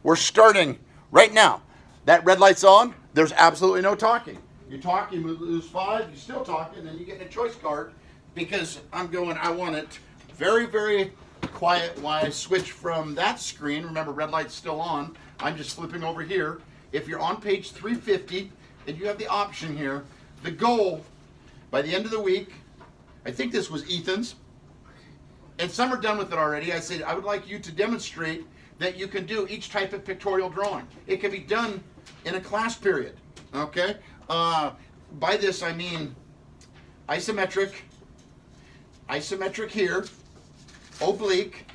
We're starting right now. That red light's on. There's absolutely no talking. You talk, you lose 5, you still talk, and then you get a choice card because I'm going, I want it very, very quiet while I switch from that screen. Remember, red light's still on. I'm just flipping over here. If you're on page 350 and you have the option here, the goal by the end of the week, I think this was Ethan's, and some are done with it already. I said, I would like you to demonstrate that you can do each type of pictorial drawing. It can be done in a class period, okay? By this I mean isometric here, oblique.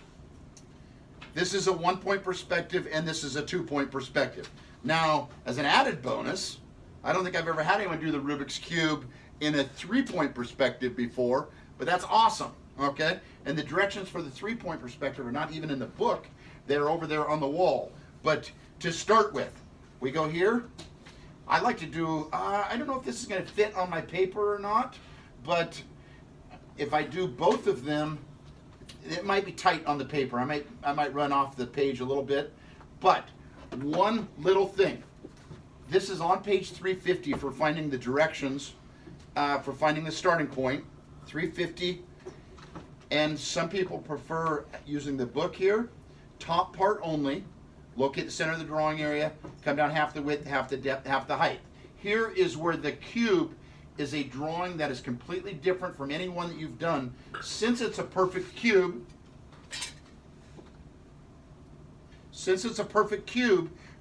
This is a 1-point perspective and this is a 2-point perspective. Now, as an added bonus, I don't think I've ever had anyone do the Rubik's Cube in a 3-point perspective before, but that's awesome, okay? And the directions for the 3-point perspective are not even in the book. They're over there on the wall. But to start with, we go here. I like to do, I don't know if this is going to fit on my paper or not, but if I do both of them, it might be tight on the paper. I might run off the page a little bit. But one little thing. This is on page 350 for finding the directions, for finding the starting point. 350. And some people prefer using the book here. Top part only. Locate the center of the drawing area. Come down half the width, half the depth, half the height. Here is where the cube is a drawing that is completely different from any one that you've done. Since it's a perfect cube,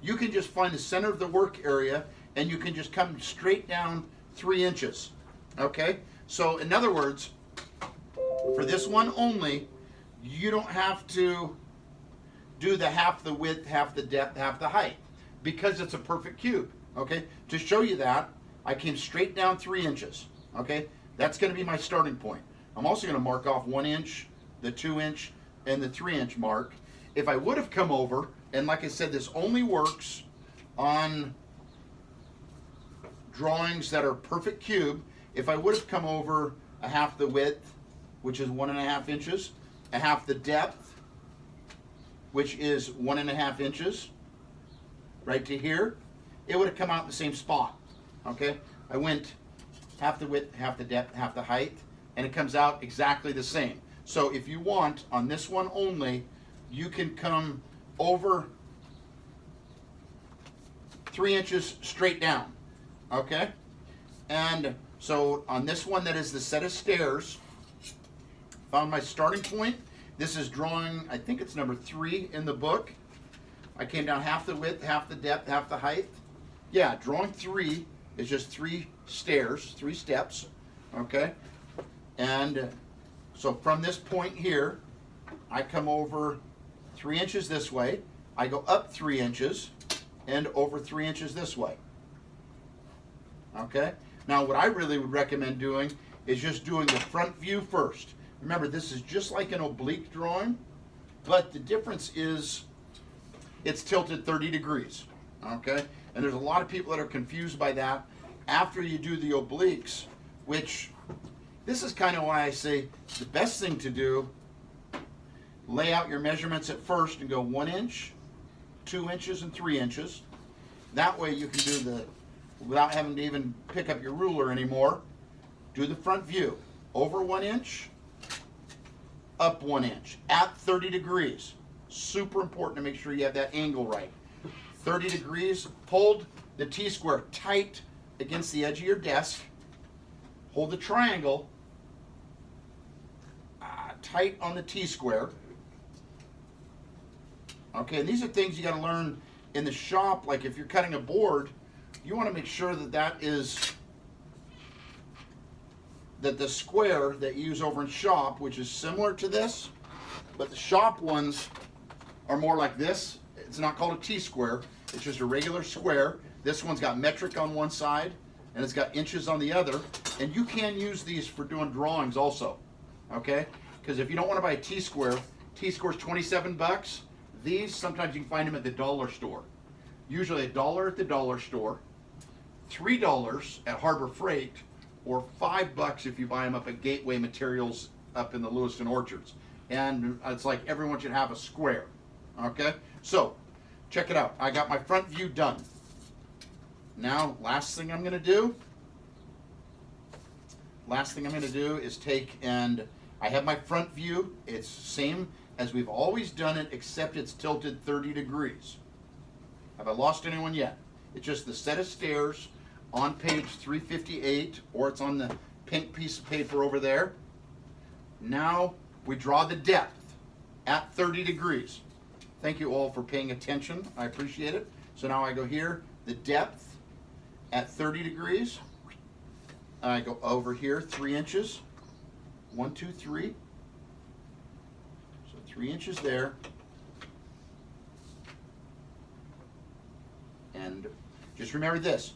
you can just find the center of the work area and you can just come straight down 3 inches. Okay? So in other words, for this one only, you don't have to do the half the width, half the depth, half the height, because it's a perfect cube. Okay? To show you that, I came straight down 3 inches. Okay? That's going to be my starting point. I'm also going to mark off 1 inch, the 2 inch, and the 3 inch mark. If I would have come over, and like I said, this only works on drawings that are perfect cube. If I would have come over a half the width, which is 1.5 inches, a half the depth, which is 1.5 inches, right to here, it would have come out in the same spot. Okay? I went half the width, half the depth, half the height, and it comes out exactly the same. So if you want, on this one only, you can come over 3 inches straight down. Okay? And so on this one that is the set of stairs, found my starting point. This is drawing, I think it's number 3 in the book. I came down half the width, half the depth, half the height. Yeah, drawing 3 is just 3 stairs, 3 steps. Okay? And so from this point here, I come over 3 inches this way. I go up 3 inches and over 3 inches this way. Okay? Now what I really would recommend doing is just doing the front view first. Remember, this is just like an oblique drawing, but the difference is it's tilted 30 degrees. Okay? And there's a lot of people that are confused by that after you do the obliques, which this is kind of why I say the best thing to do, lay out your measurements at first and go 1 inch, 2 inches, and 3 inches. That way you can do the, without having to even pick up your ruler anymore, do the front view. Over 1 inch, up 1 inch, at 30 degrees. Super important to make sure you have that angle right. 30 degrees, hold the T-square tight against the edge of your desk. Hold the triangle tight on the T-square. Okay, and these are things you got to learn in the shop. Like if you're cutting a board, you want to make sure that that the square that you use over in shop, which is similar to this, but the shop ones are more like this. It's not called a T-square. It's just a regular square. This one's got metric on one side and it's got inches on the other. And you can use these for doing drawings also. Okay? Because if you don't want to buy a T-square, T-square's 27 bucks. These, sometimes you can find them at the dollar store. Usually $1 at the dollar store, $3 at Harbor Freight, or $5 if you buy them up at Gateway Materials up in the Lewiston Orchards. And it's like everyone should have a square. Okay? So, check it out. I got my front view done. Now, last thing I'm going to do is take, and I have my front view. It's same as we've always done it, except it's tilted 30 degrees. Have I lost anyone yet? It's just the set of stairs on page 358, or it's on the pink piece of paper over there. Now we draw the depth at 30 degrees. Thank you all for paying attention. I appreciate it. So now I go here, the depth at 30 degrees. I go over here 3 inches. 1, 2, 3. So 3 inches there. And just remember this.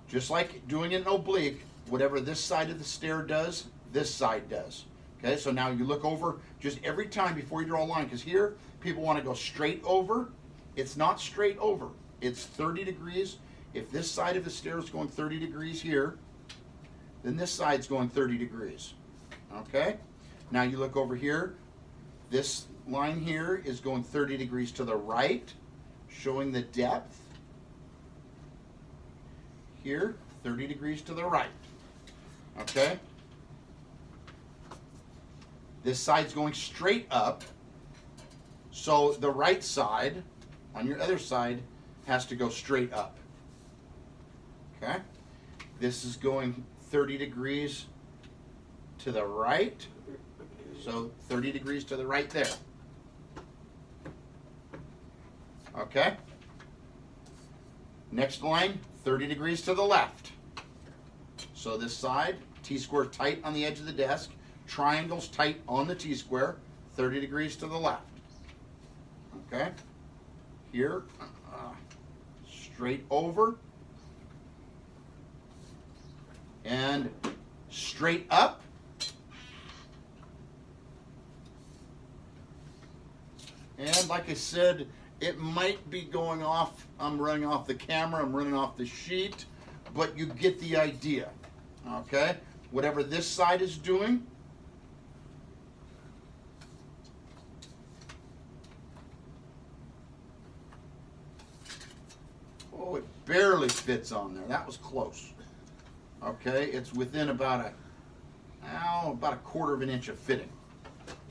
Just like doing it in oblique, whatever this side of the stair does, this side does. Okay, so now you look over just every time before you draw a line, because here people want to go straight over. It's not straight over. It's 30 degrees. If this side of the stair is going 30 degrees here, then this side's going 30 degrees. Okay? Now you look over here. This line here is going 30 degrees to the right, showing the depth. Here, 30 degrees to the right. Okay? This side's going straight up, so the right side on your other side has to go straight up. Okay? This is going 30 degrees to the right, so 30 degrees to the right there. Okay? Next line, 30 degrees to the left. So this side, T-square tight on the edge of the desk, triangles tight on the T-square, 30 degrees to the left. Okay? Here, straight over, and straight up. And like I said, it might be going off, I'm running off the camera, I'm running off the sheet, but you get the idea. Okay? Whatever this side is doing, oh, it barely fits on there. That was close. Okay, it's within about a quarter of an inch of fitting.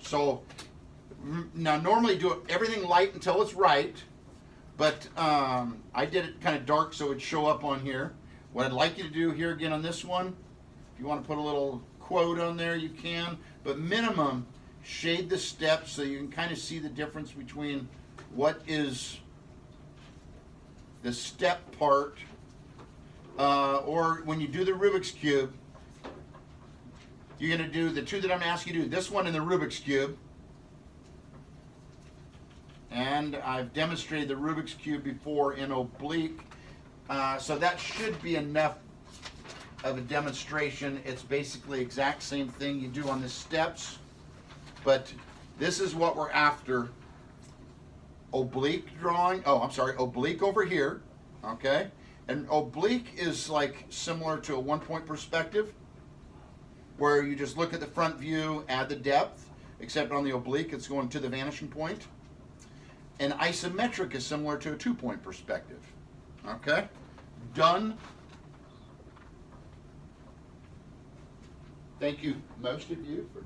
So now normally do everything light until it's right, but I did it kind of dark so it'd show up on here. What I'd like you to do here again on this one, if you want to put a little quote on there, you can, but minimum shade the steps so you can kind of see the difference between what is the step part, or when you do the Rubik's Cube, you're going to do the two that I'm asking you to do, this one and the Rubik's Cube. And I've demonstrated the Rubik's Cube before in oblique, so that should be enough of a demonstration. It's basically exact same thing you do on the steps, but this is what we're after. Oblique drawing, oblique over here, okay? And oblique is like similar to a 1-point perspective, where you just look at the front view, add the depth, except on the oblique it's going to the vanishing point. And isometric is similar to a 2-point perspective. Okay? Done. Thank you, most of you, for